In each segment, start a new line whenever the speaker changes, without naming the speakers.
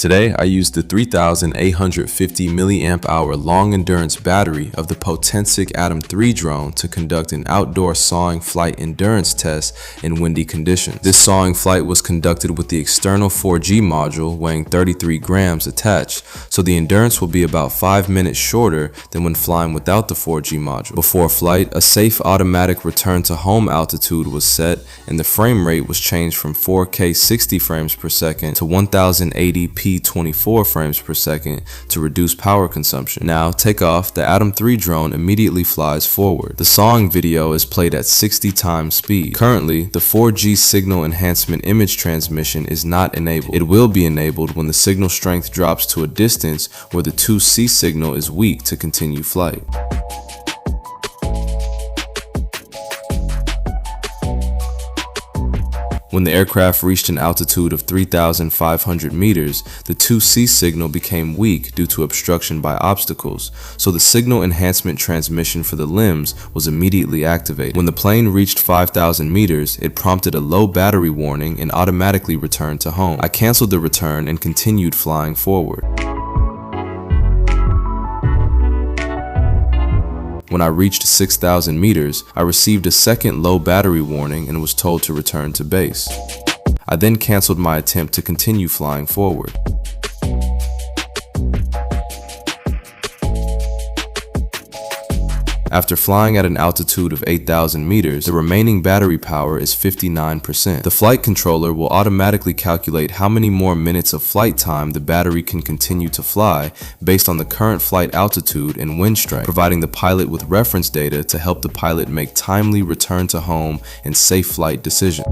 Today, I used the 3,850 mAh long endurance battery of the Potensic Atom 3 drone to conduct an outdoor sawing flight endurance test in windy conditions. This sawing flight was conducted with the external 4G module weighing 33 grams attached, so the endurance will be about 5 minutes shorter than when flying without the 4G module. Before flight, a safe automatic return to home altitude was set and the frame rate was changed from 4K 60 frames per second to 1080p 24 frames per second to reduce power consumption. Now, take off, the Atom 3 drone immediately flies forward. The sawing video is played at 60 times speed. Currently, the 4G signal enhancement image transmission is not enabled. It will be enabled when the signal strength drops to a distance where the 2C signal is weak to continue flight. When the aircraft reached an altitude of 3,500 meters, the 2C signal became weak due to obstruction by obstacles, so the signal enhancement transmission for the limbs was immediately activated. When the plane reached 5,000 meters, it prompted a low battery warning and automatically returned to home. I canceled the return and continued flying forward. When I reached 6,000 meters, I received a second low battery warning and was told to return to base. I then canceled my attempt to continue flying forward. After flying at an altitude of 8,000 meters, the remaining battery power is 59%. The flight controller will automatically calculate how many more minutes of flight time the battery can continue to fly based on the current flight altitude and wind strength, providing the pilot with reference data to help the pilot make timely return to home and safe flight decisions.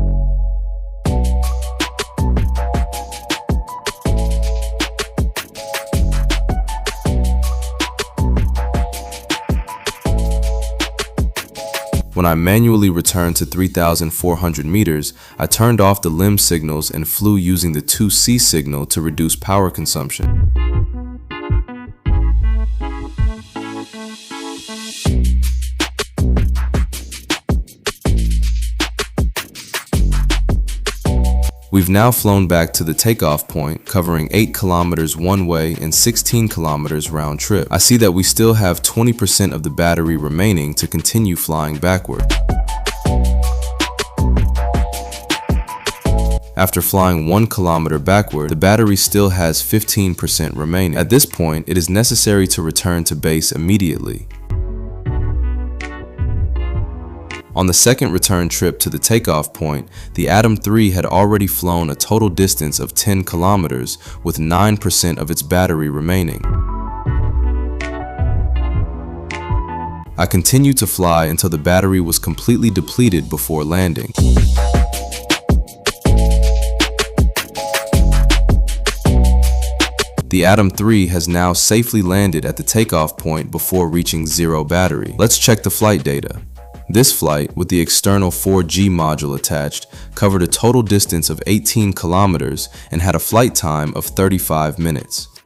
When I manually returned to 3,400 meters, I turned off the limb signals and flew using the 2C signal to reduce power consumption. We've now flown back to the takeoff point, covering 8 kilometers one way and 16 kilometers round trip. I see that we still have 20% of the battery remaining to continue flying backward. After flying 1 kilometer backward, the battery still has 15% remaining. At this point, it is necessary to return to base immediately. On the second return trip to the takeoff point, the Atom 3 had already flown a total distance of 10 kilometers with 9% of its battery remaining. I continued to fly until the battery was completely depleted before landing. The Atom 3 has now safely landed at the takeoff point before reaching zero battery. Let's check the flight data. This flight, with the external 4G module attached, covered a total distance of 18 kilometers and had a flight time of 35 minutes.